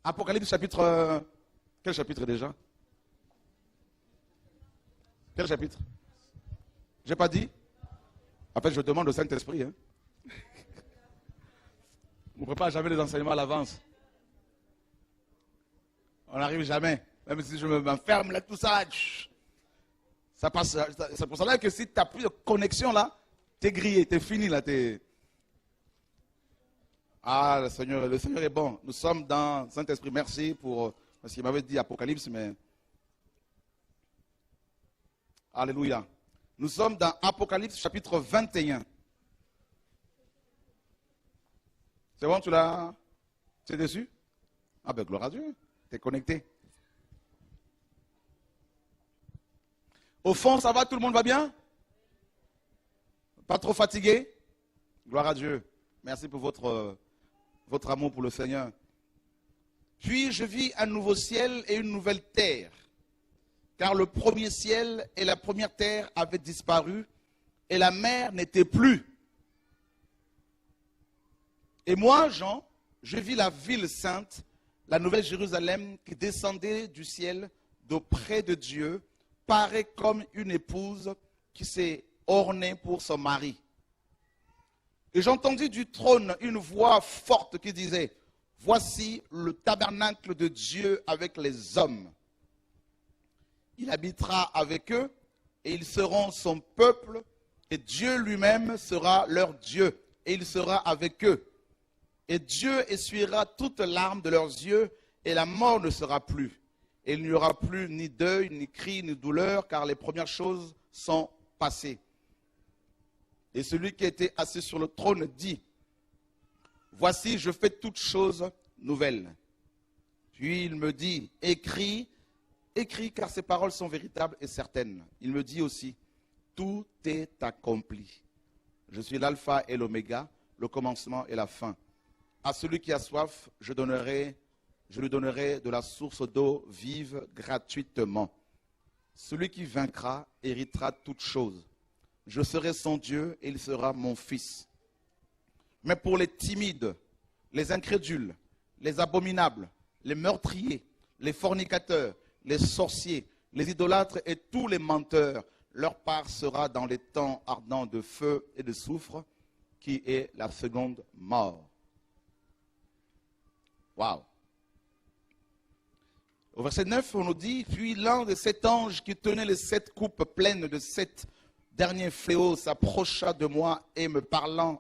Apocalypse chapitre... quel chapitre déjà? Quel chapitre? J'ai pas dit? En fait, je demande au Saint-Esprit. Hein. On ne prépare jamais les enseignements à l'avance. On n'arrive jamais. Même si je m'enferme là, tout ça, ça passe. C'est pour cela que si tu n'as plus de connexion là, tu es grillé, tu es fini là. Ah, le Seigneur est bon. Nous sommes dans Saint-Esprit. Merci parce qu'il m'avait dit Apocalypse, mais... Alléluia. Nous sommes dans Apocalypse chapitre 21. C'est bon, tu es dessus? Ah ben gloire à Dieu, tu es connecté. Au fond, ça va, tout le monde va bien? Pas trop fatigué? Gloire à Dieu. Merci pour votre amour pour le Seigneur. Puis je vis un nouveau ciel et une nouvelle terre. Car le premier ciel et la première terre avaient disparu et la mer n'était plus. Et moi, Jean, je vis la ville sainte, la nouvelle Jérusalem qui descendait du ciel d'auprès de Dieu, parée comme une épouse qui s'est ornée pour son mari. Et j'entendis du trône une voix forte qui disait, « Voici le tabernacle de Dieu avec les hommes. Il habitera avec eux et ils seront son peuple et Dieu lui-même sera leur Dieu et il sera avec eux. Et Dieu essuiera toutes larmes de leurs yeux et la mort ne sera plus. Et il n'y aura plus ni deuil, ni cri, ni douleur, car les premières choses sont passées. Et celui qui était assis sur le trône dit, voici, je fais toutes choses nouvelles. Puis il me dit, écris, car ces paroles sont véritables et certaines. Il me dit aussi, tout est accompli. Je suis l'alpha et l'oméga, le commencement et la fin. À celui qui a soif, je lui donnerai de la source d'eau vive gratuitement. Celui qui vaincra héritera toutes choses. Je serai son Dieu et il sera mon fils. Mais pour les timides, les incrédules, les abominables, les meurtriers, les fornicateurs, les sorciers, les idolâtres et tous les menteurs, leur part sera dans les temps ardents de feu et de soufre, qui est la seconde mort. Waouh! Au verset 9, on nous dit, puis l'un de 7 anges qui tenait les 7 coupes pleines de 7 derniers fléaux s'approcha de moi et me parla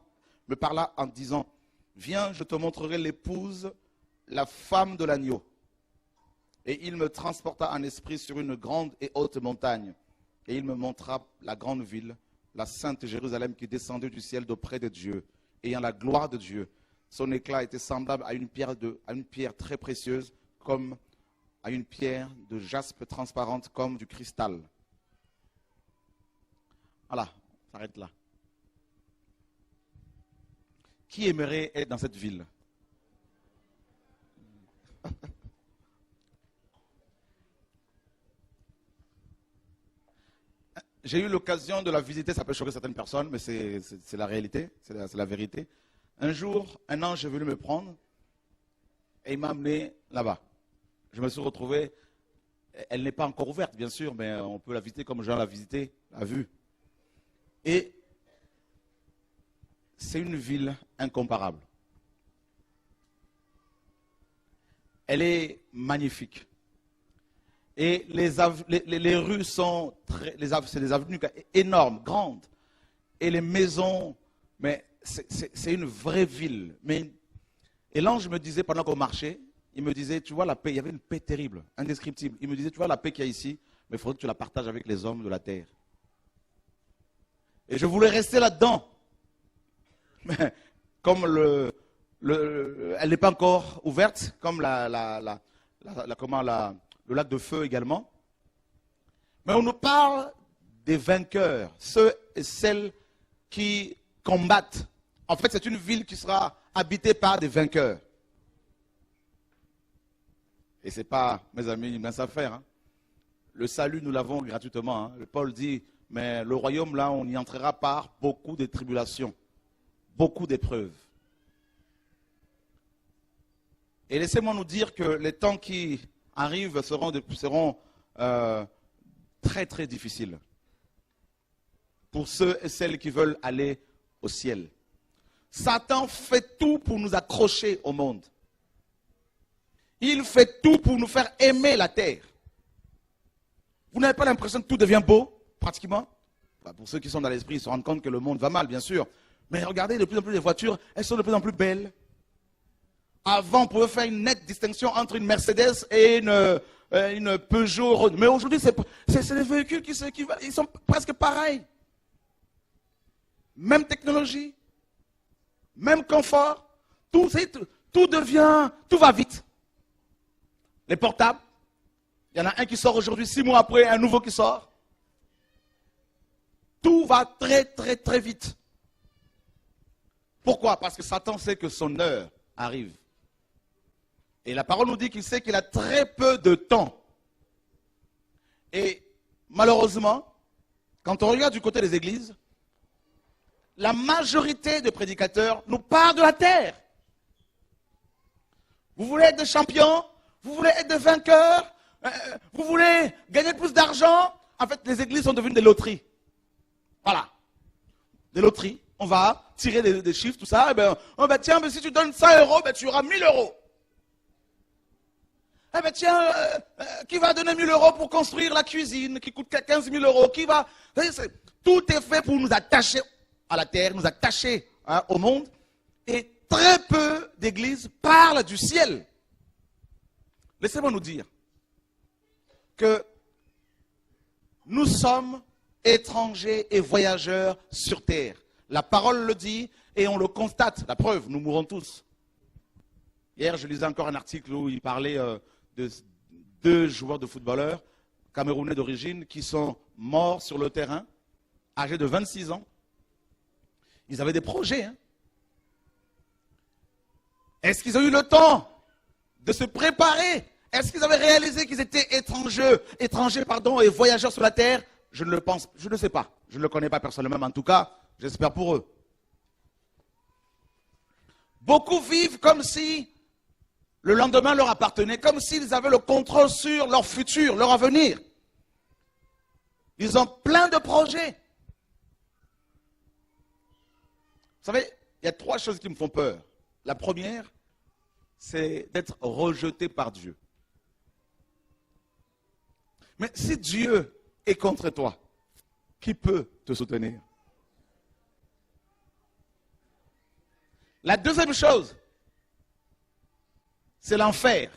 en disant, viens, je te montrerai l'épouse, la femme de l'agneau. Et il me transporta en esprit sur une grande et haute montagne. Et il me montra la grande ville, la sainte Jérusalem qui descendait du ciel d'auprès de Dieu, ayant la gloire de Dieu. Son éclat était semblable à une pierre très précieuse, comme à une pierre de jaspe transparente comme du cristal. Voilà, on s'arrête là. Qui aimerait être dans cette ville? J'ai eu l'occasion de la visiter, ça peut choquer certaines personnes, mais c'est la réalité, c'est la vérité. Un jour, un ange est venu me prendre et il m'a amené là-bas. Je me suis retrouvé, elle n'est pas encore ouverte bien sûr, mais on peut la visiter comme Jean l'a visité, l'a vue. Et c'est une ville incomparable. Elle est magnifique. Et les rues sont c'est des avenues énormes, grandes. Et les maisons, mais c'est une vraie ville. Et l'ange me disait, pendant qu'on marchait, il me disait, tu vois la paix, il y avait une paix terrible, indescriptible. Il me disait, tu vois la paix qu'il y a ici, mais il faudrait que tu la partages avec les hommes de la terre. Et je voulais rester là-dedans. Mais comme elle n'est pas encore ouverte, comme le lac de feu également. Mais on nous parle des vainqueurs, ceux et celles qui combattent. En fait, c'est une ville qui sera habitée par des vainqueurs. Et ce n'est pas, mes amis, une mince affaire. Hein. Le salut, nous l'avons gratuitement. Hein. Paul dit, mais le royaume, là, on y entrera par beaucoup de tribulations, beaucoup d'épreuves. Et laissez-moi nous dire que les temps qui arrivent seront très très difficiles pour ceux et celles qui veulent aller au ciel. Satan fait tout pour nous accrocher au monde. Il fait tout pour nous faire aimer la terre. Vous n'avez pas l'impression que tout devient beau, pratiquement? Pour ceux qui sont dans l'esprit, ils se rendent compte que le monde va mal, bien sûr. Mais regardez, de plus en plus les voitures, elles sont de plus en plus belles. Avant, on pouvait faire une nette distinction entre une Mercedes et une Peugeot. Mais aujourd'hui, c'est des véhicules qui ils sont presque pareils. Même technologie, même confort. Tout va vite. Les portables, il y en a un qui sort aujourd'hui, 6 mois après, un nouveau qui sort. Tout va très, très, très vite. Pourquoi? Parce que Satan sait que son heure arrive. Et la parole nous dit qu'il sait qu'il a très peu de temps. Et malheureusement, quand on regarde du côté des églises, la majorité des prédicateurs nous parlent de la terre. Vous voulez être des champions? Vous voulez être des vainqueurs? Vous voulez gagner plus d'argent? En fait, les églises sont devenues des loteries. Voilà. Des loteries. On va tirer des chiffres, tout ça. Et tiens, si tu donnes 100 euros, tu auras 1000 euros. Tiens, qui va donner 1000 euros pour construire la cuisine qui coûte 15 000 euros? Tout est fait pour nous attacher à la terre, nous attacher au monde. Et très peu d'églises parlent du ciel. Laissez-moi nous dire que nous sommes étrangers et voyageurs sur terre. La parole le dit et on le constate. La preuve, nous mourrons tous. Hier, je lisais encore un article où il parlait de 2 joueurs de footballeurs camerounais d'origine qui sont morts sur le terrain, âgés de 26 ans. Ils avaient des projets. Est-ce qu'ils ont eu le temps de se préparer? Est-ce qu'ils avaient réalisé qu'ils étaient étrangers et voyageurs sur la terre? Je ne le pense, je ne sais pas. Je ne le connais pas personnellement, mais en tout cas, j'espère pour eux. Beaucoup vivent comme si le lendemain leur appartenait, comme s'ils avaient le contrôle sur leur futur, leur avenir. Ils ont plein de projets. Vous savez, il y a 3 choses qui me font peur. La première, c'est d'être rejeté par Dieu. Mais si Dieu est contre toi, qui peut te soutenir? La deuxième chose, c'est l'enfer.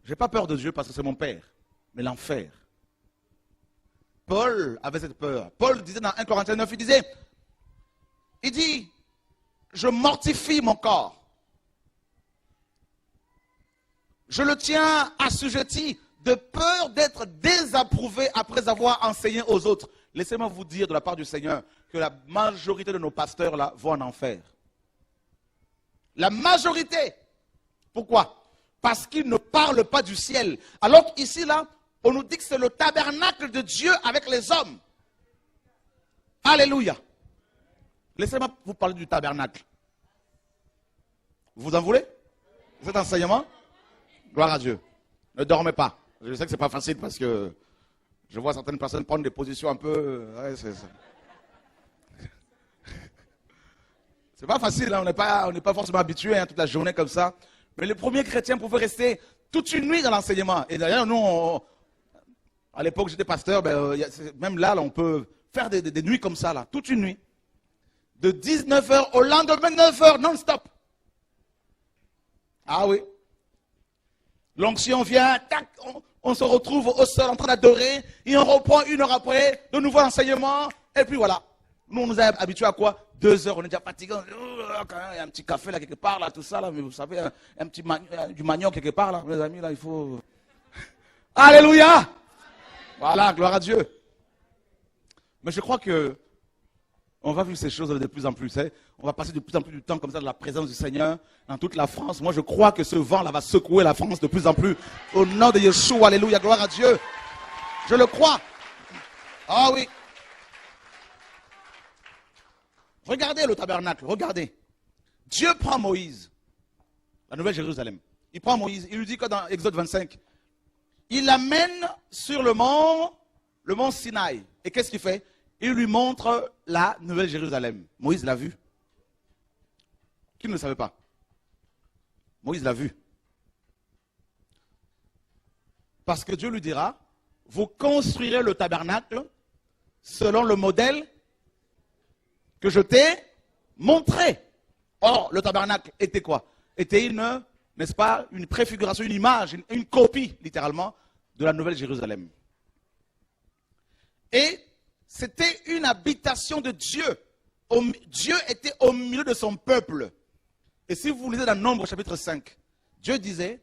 Je n'ai pas peur de Dieu parce que c'est mon Père, mais l'enfer. Paul avait cette peur. Paul disait dans 1 Corinthiens 9, il dit, je mortifie mon corps. Je le tiens assujetti de peur d'être désapprouvé après avoir enseigné aux autres. Laissez-moi vous dire de la part du Seigneur que la majorité de nos pasteurs là vont en enfer. La majorité. Pourquoi? Parce qu'ils ne parlent pas du ciel. Alors qu'ici là, on nous dit que c'est le tabernacle de Dieu avec les hommes. Alléluia. Laissez-moi vous parler du tabernacle. Vous en voulez? Cet enseignement? Gloire à Dieu. Ne dormez pas. Je sais que ce n'est pas facile parce que je vois certaines personnes prendre des positions un peu... Ouais, c'est pas facile, hein. On n'est pas forcément habitué toute la journée comme ça. Mais les premiers chrétiens pouvaient rester toute une nuit dans l'enseignement. Et d'ailleurs, nous, à l'époque, j'étais pasteur, même là, on peut faire des nuits comme ça, là, toute une nuit. De 19h au lendemain 9h, non-stop. Ah oui. L'onction vient, tac, on se retrouve au sol en train d'adorer, et on reprend 1 heure après, de nouveau enseignement, et puis voilà. Nous, on nous a habitués à quoi? 2 heures, on est déjà fatigué. Il y a un petit café là quelque part, là, tout ça, là, mais vous savez, du manioc quelque part, là, mes amis, là, il faut... Alléluia! Voilà, gloire à Dieu. Mais je crois que on va vivre ces choses de plus en plus. On va passer de plus en plus de temps comme ça dans la présence du Seigneur dans toute la France. Moi, je crois que ce vent-là va secouer la France de plus en plus. Au nom de Yeshua, alléluia, gloire à Dieu. Je le crois. Ah oui. Regardez le tabernacle, regardez. Dieu prend Moïse, la Nouvelle Jérusalem. Il prend Moïse, il lui dit que dans Exode 25, il l'amène sur le mont Sinaï. Et qu'est-ce qu'il fait? Il lui montre la Nouvelle Jérusalem. Moïse l'a vu. Qui ne le savait pas? Moïse l'a vu. Parce que Dieu lui dira, vous construirez le tabernacle selon le modèle que je t'ai montré. Or, le tabernacle était quoi? Était une, n'est-ce pas, une préfiguration, une image, une copie, littéralement, de la Nouvelle Jérusalem. Et c'était une habitation de Dieu. Dieu était au milieu de son peuple. Et si vous lisez dans Nombre chapitre 5, Dieu disait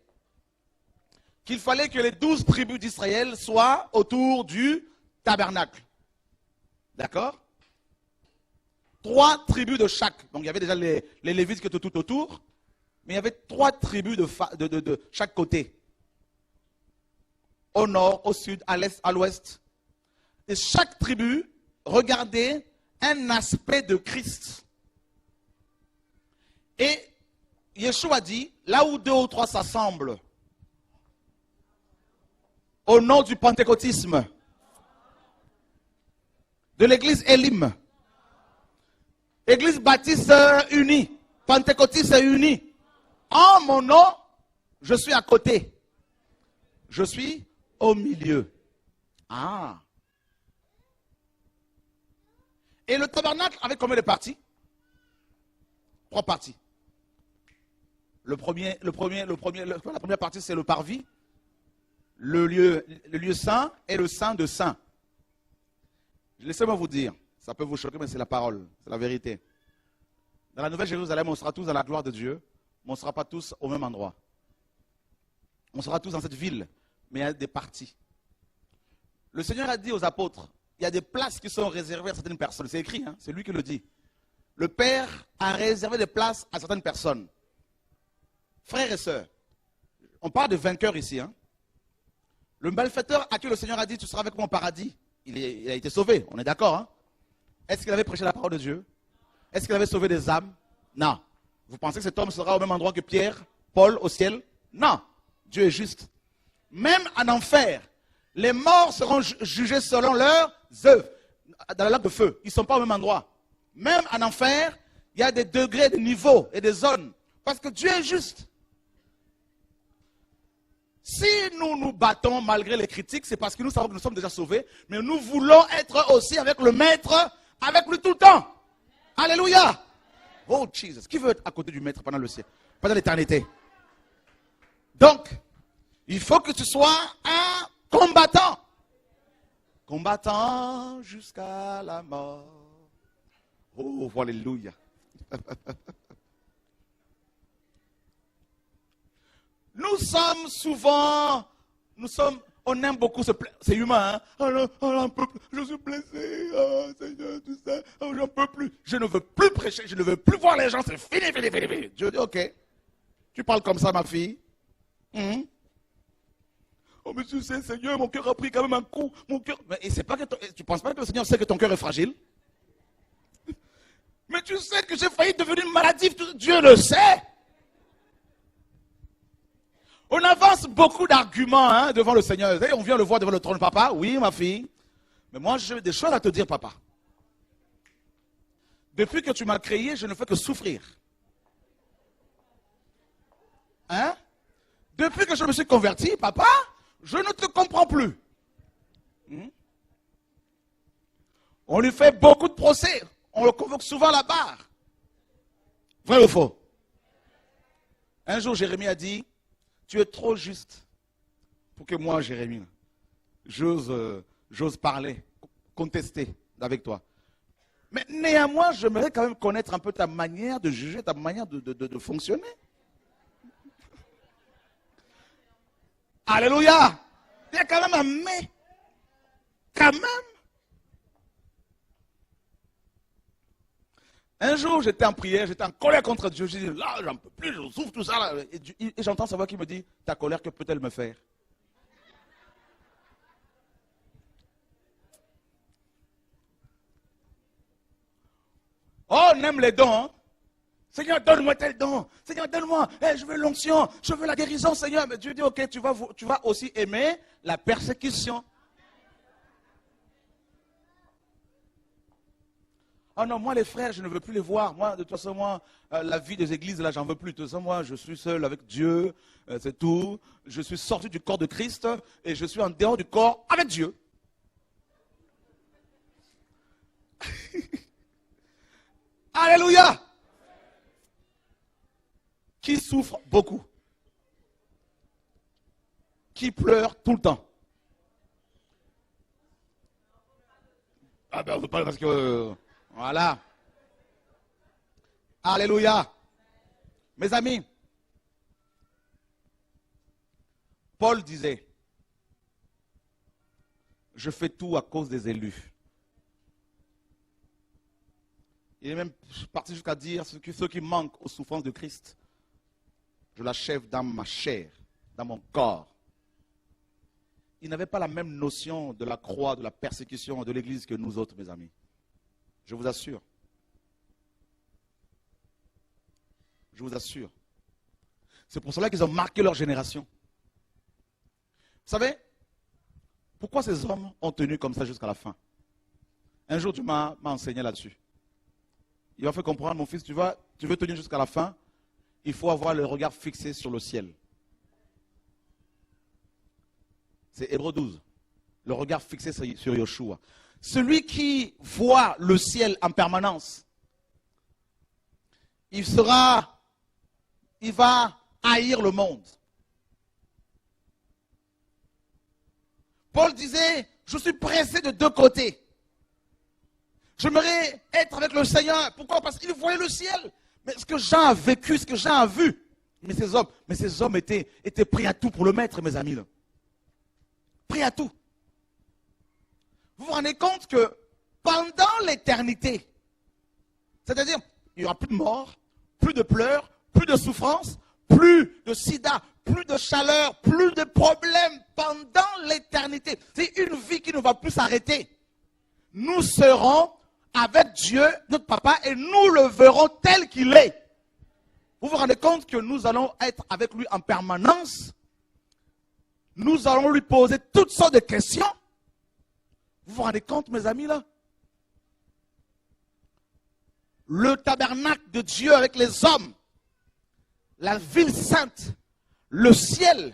qu'il fallait que les 12 tribus d'Israël soient autour du tabernacle. D'accord? 3 tribus de chaque. Donc il y avait déjà les Lévites qui étaient tout autour, mais il y avait 3 tribus de chaque côté. Au nord, au sud, à l'est, à l'ouest. Et chaque tribu regardait un aspect de Christ. Et Yeshua dit, là où 2 ou 3 s'assemblent, au nom du pentecôtisme, de l'église Elim, église baptiste unie, pentecôtiste unie, en mon nom, je suis à côté. Je suis au milieu. Ah. Et le tabernacle avait combien de parties? 3 parties. La première partie, c'est le parvis, le lieu saint et le saint de saints. Laissez-moi vous dire, ça peut vous choquer, mais c'est la parole, c'est la vérité. Dans la Nouvelle Jérusalem, on sera tous dans la gloire de Dieu, mais on ne sera pas tous au même endroit. On sera tous dans cette ville, mais il y a des parties. Le Seigneur a dit aux apôtres, il y a des places qui sont réservées à certaines personnes. C'est écrit, hein, c'est lui qui le dit. Le Père a réservé des places à certaines personnes. Frères et sœurs, on parle de vainqueurs ici. Hein. Le malfaiteur à qui le Seigneur a dit, tu seras avec moi au paradis, il a été sauvé, on est d'accord. Hein? Est-ce qu'il avait prêché la parole de Dieu? Est-ce qu'il avait sauvé des âmes? Non. Vous pensez que cet homme sera au même endroit que Pierre, Paul au ciel? Non. Dieu est juste. Même en enfer, les morts seront jugés selon leurs œuvres, dans la lac de feu. Ils ne sont pas au même endroit. Même en enfer, il y a des degrés, des niveaux et des zones. Parce que Dieu est juste. Si nous nous battons malgré les critiques, c'est parce que nous savons que nous sommes déjà sauvés, mais nous voulons être aussi avec le Maître, avec lui tout le temps. Alléluia. Oh Jesus. Qui veut être à côté du Maître pendant le ciel, pendant l'éternité? Donc, il faut que tu sois un combattant. Combattant jusqu'à la mort. Oh, alléluia. Nous sommes souvent, on aime beaucoup se plaindre, c'est humain, hein? Oh, je suis blessé, oh, Seigneur, tout ça, oh, j'en peux plus. Je ne veux plus prêcher, je ne veux plus voir les gens, c'est fini, fini, fini, fini. Je dis, ok, tu parles comme ça, ma fille. Oh, mais tu sais, Seigneur, mon cœur a pris quand même un coup, mon cœur. Mais c'est pas que tu ne penses pas que le Seigneur sait que ton cœur est fragile? Mais tu sais que j'ai failli devenir maladif, Dieu le sait. On avance beaucoup d'arguments hein, devant le Seigneur. On vient le voir devant le trône, papa. Oui, ma fille. Mais moi, j'ai des choses à te dire, papa. Depuis que tu m'as créé, je ne fais que souffrir. Hein? Depuis que je me suis converti, papa, je ne te comprends plus. On lui fait beaucoup de procès. On le convoque souvent à la barre. Vrai ou faux? Un jour, Jérémie a dit, tu es trop juste pour que moi, Jérémie, j'ose parler, contester avec toi. Mais néanmoins, j'aimerais quand même connaître un peu ta manière de juger, ta manière de fonctionner. Alléluia! Il y a quand même un mais. Quand même. Un jour, j'étais en prière, j'étais en colère contre Dieu. J'ai dit, là, j'en peux plus, je souffre tout ça. Là. Et j'entends sa voix qui me dit, ta colère, que peut-elle me faire? Oh, on aime les dons. Hein? Seigneur, donne-moi tel don. Seigneur, donne-moi, je veux l'onction, je veux la guérison, Seigneur. Mais Dieu dit, ok, tu vas aussi aimer la persécution. Oh non, moi les frères, je ne veux plus les voir. Moi, de toute façon, la vie des églises, là, j'en veux plus. De toute façon, moi, je suis seul avec Dieu, c'est tout. Je suis sorti du corps de Christ et je suis en dehors du corps avec Dieu. Alléluia! Qui souffre beaucoup? Qui pleure tout le temps? Ah ben, on ne parle parce que... Voilà. Alléluia. Mes amis, Paul disait, je fais tout à cause des élus. Il est même parti jusqu'à dire, ceux qui manquent aux souffrances de Christ, je l'achève dans ma chair, dans mon corps. Il n'avait pas la même notion de la croix, de la persécution de l'Église que nous autres, mes amis. Je vous assure. Je vous assure. C'est pour cela qu'ils ont marqué leur génération. Vous savez, pourquoi ces hommes ont tenu comme ça jusqu'à la fin? Un jour, tu m'as enseigné là-dessus. Il m'a fait comprendre, mon fils, tu veux tenir jusqu'à la fin, il faut avoir le regard fixé sur le ciel. C'est Hébreux 12. Le regard fixé sur Yeshua. Celui qui voit le ciel en permanence, il va haïr le monde. Paul disait, je suis pressé de deux côtés. J'aimerais être avec le Seigneur. Pourquoi? Parce qu'il voyait le ciel. Mais ce que Jean a vécu, ce que Jean a vu, mais ces hommes étaient prêts à tout pour le mettre, mes amis. Là. Prêts à tout. Vous vous rendez compte que pendant l'éternité, c'est-à-dire, il n'y aura plus de mort, plus de pleurs, plus de souffrance, plus de sida, plus de chaleur, plus de problèmes pendant l'éternité. C'est une vie qui ne va plus s'arrêter. Nous serons avec Dieu, notre papa, et nous le verrons tel qu'il est. Vous vous rendez compte que nous allons être avec lui en permanence. Nous allons lui poser toutes sortes de questions. Vous vous rendez compte, mes amis, là? Le tabernacle de Dieu avec les hommes, la ville sainte, le ciel.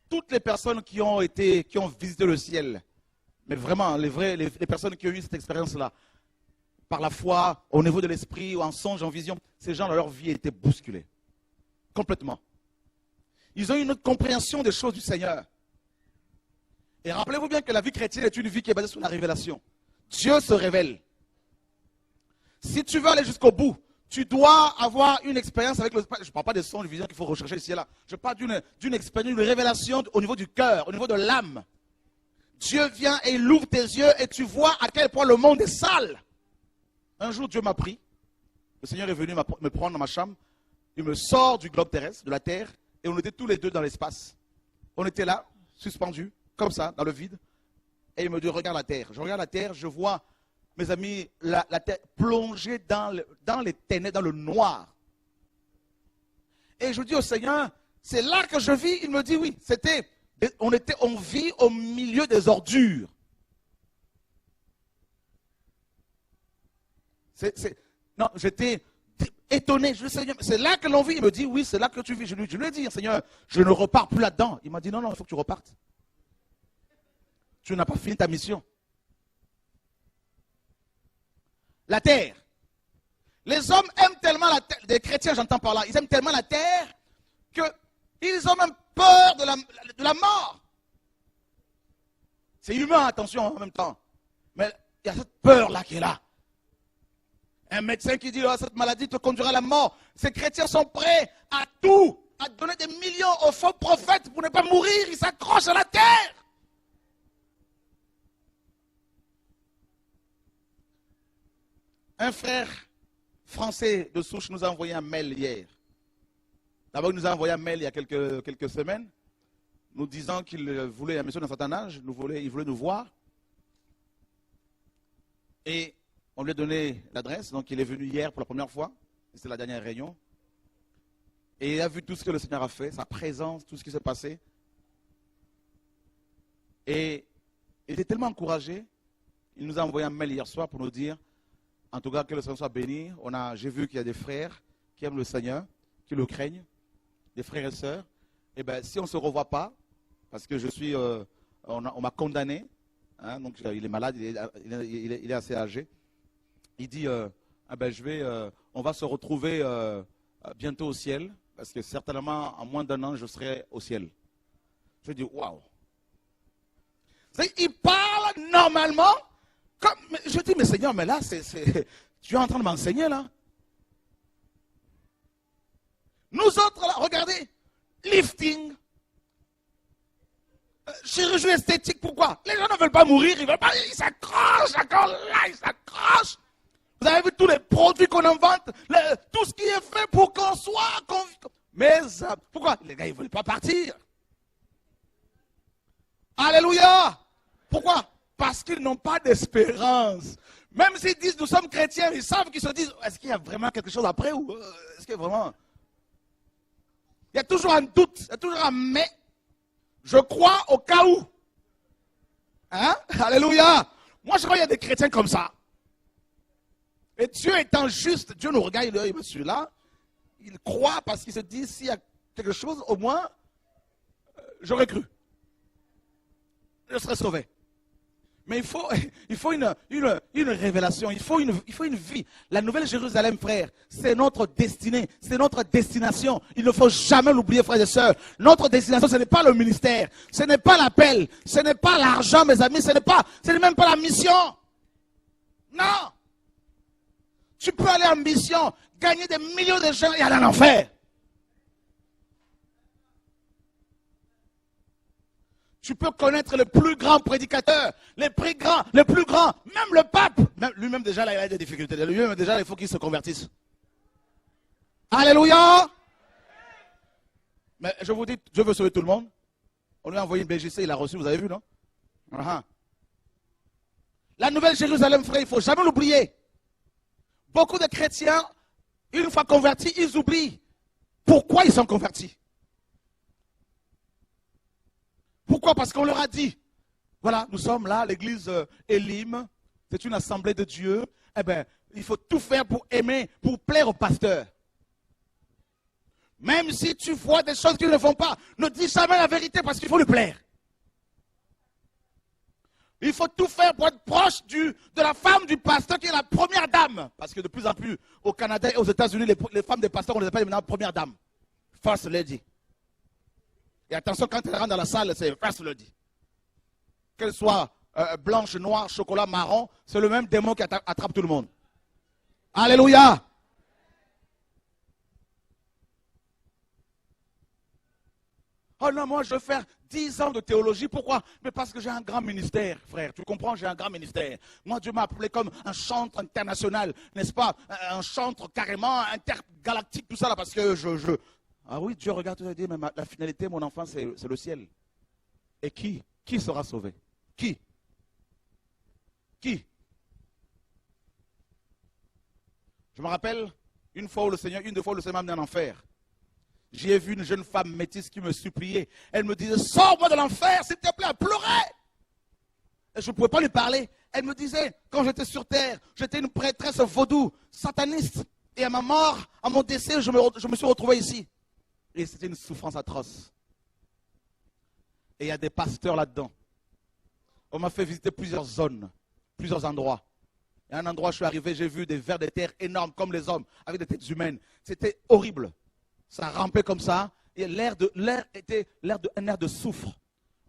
Toutes les personnes qui ont visité le ciel, mais vraiment, les personnes qui ont eu cette expérience-là, par la foi, au niveau de l'esprit, ou en songe, en vision, ces gens, leur vie a été bousculée. Complètement. Ils ont eu une autre compréhension des choses du Seigneur. Et rappelez-vous bien que la vie chrétienne est une vie qui est basée sur la révélation. Dieu se révèle. Si tu veux aller jusqu'au bout, tu dois avoir une expérience avec le... Je ne parle pas des sons, de vision qu'il faut rechercher ici et là. Je parle d'une expérience, d'une révélation au niveau du cœur, au niveau de l'âme. Dieu vient et il ouvre tes yeux et tu vois à quel point le monde est sale. Un jour, Dieu m'a pris. Le Seigneur est venu me prendre dans ma chambre. Il me sort du globe terrestre, de la terre, et on était tous les deux dans l'espace. On était là, suspendus, comme ça, dans le vide. Et il me dit, regarde la terre. Je regarde la terre, je vois, mes amis, la terre plongée dans les ténèbres, dans le noir. Et je dis au Seigneur, c'est là que je vis. Il me dit, oui, on vit au milieu des ordures. Non, j'étais étonné. Je dis, Seigneur, c'est là que l'on vit. Il me dit, oui, c'est là que tu vis. Je lui ai dit, Seigneur, je ne repars plus là-dedans. Il m'a dit, non, il faut que tu repartes. Tu n'as pas fini ta mission. La terre. Les hommes aiment tellement la terre, des chrétiens j'entends par là, ils aiment tellement la terre qu'ils ont même peur de la mort. C'est humain, attention, en même temps. Mais il y a cette peur-là qui est là. Un médecin qui dit, oh, cette maladie te conduira à la mort. Ces chrétiens sont prêts à tout, à donner des millions aux faux prophètes pour ne pas mourir. Ils s'accrochent à la terre. Un frère français de souche nous a envoyé un mail hier. D'abord, il nous a envoyé un mail il y a quelques semaines, nous disant qu'il voulait, un monsieur d'un certain âge, il voulait nous voir. Et On lui a donné l'adresse, donc il est venu hier pour la première fois. C'était la dernière réunion. Et il a vu tout ce que le Seigneur a fait, sa présence, tout ce qui s'est passé. Et il était tellement encouragé, il nous a envoyé un mail hier soir pour nous dire, en tout cas que le Seigneur soit béni. J'ai vu qu'il y a des frères qui aiment le Seigneur, qui le craignent, des frères et sœurs. Et bien, si on ne se revoit pas, parce que on m'a condamné, hein, donc il est malade, il est assez âgé. Il dit, on va se retrouver bientôt au ciel, parce que certainement, en moins d'1 an, je serai au ciel. Je dis, waouh. Il parle normalement, je dis, mais Seigneur, mais là, tu es en train de m'enseigner, là. Nous autres, là, regardez, lifting, chirurgie esthétique, pourquoi? Les gens ne veulent pas mourir, ils s'accrochent, encore là, ils s'accrochent. Vous avez vu tous les produits qu'on invente, tout ce qui est fait pour qu'on soit... Mais pourquoi? Les gars, ils ne veulent pas partir. Alléluia. Pourquoi? Parce qu'ils n'ont pas d'espérance. Même s'ils disent nous sommes chrétiens, ils savent qu'ils se disent est-ce qu'il y a vraiment quelque chose après ou est-ce qu'il y a vraiment... Il y a toujours un doute, il y a toujours un mais. Je crois au cas où. Hein? Alléluia. Moi je crois qu'il y a des chrétiens comme ça. Et Dieu étant juste, Dieu nous regarde, il dit celui-là, il croit parce qu'il se dit s'il y a quelque chose, au moins, j'aurais cru. Je serais sauvé. Mais il faut une révélation, il faut une vie. La Nouvelle Jérusalem, frère, c'est notre destinée, c'est notre destination. Il ne faut jamais l'oublier, frères et sœurs. Notre destination, ce n'est pas le ministère, ce n'est pas l'appel, ce n'est pas l'argent, mes amis, ce n'est même pas la mission. Non. Tu peux aller en mission, gagner des millions de gens et aller en enfer. Tu peux connaître le plus grand prédicateur, les plus grands, même le pape. Lui-même déjà, là, il a des difficultés. Lui-même déjà, il faut qu'il se convertisse. Alléluia. Mais je vous dis, Dieu veut sauver tout le monde. On lui a envoyé une BGC, il a reçu, vous avez vu, non? La Nouvelle Jérusalem, frère, il ne faut jamais l'oublier. Beaucoup de chrétiens, une fois convertis, ils oublient pourquoi ils sont convertis. Pourquoi? Parce qu'on leur a dit, voilà, nous sommes là, l'église Elim, c'est une assemblée de Dieu. Eh bien, il faut tout faire pour aimer, pour plaire au pasteur. Même si tu vois des choses qu'ils ne font pas, ne dis jamais la vérité parce qu'il faut lui plaire. Il faut tout faire pour être proche de la femme du pasteur qui est la première dame. Parce que de plus en plus, au Canada et aux États-Unis, les femmes des pasteurs, on les appelle maintenant première dame. First lady. Et attention, quand elle rentre dans la salle, c'est first lady. Qu'elle soit blanche, noire, chocolat, marron, c'est le même démon qui attrape tout le monde. Alléluia. Oh non, moi je veux faire 10 ans de théologie. Pourquoi? Mais parce que j'ai un grand ministère, frère. Tu comprends? J'ai un grand ministère. Moi, Dieu m'a appelé comme un chantre international, n'est-ce pas? Un chantre carrément intergalactique, tout ça là, parce que Ah oui, Dieu regarde, tu vas dire, mais la finalité, mon enfant, c'est le ciel. Et qui sera sauvé? Qui? Je me rappelle, une deux fois où le Seigneur m'a amené en enfer. J'y ai vu une jeune femme métisse qui me suppliait. Elle me disait, sors-moi de l'enfer, s'il te plaît, elle pleurait. Et je ne pouvais pas lui parler. Elle me disait, quand j'étais sur terre, j'étais une prêtresse vaudou, sataniste. Et à ma mort, à mon décès, je me suis retrouvé ici. Et c'était une souffrance atroce. Et il y a des pasteurs là-dedans. On m'a fait visiter plusieurs zones, plusieurs endroits. Et à un endroit, je suis arrivé, j'ai vu des vers de terre énormes comme les hommes, avec des têtes humaines. C'était horrible. Ça rampait comme ça. Et l'air était un air de soufre.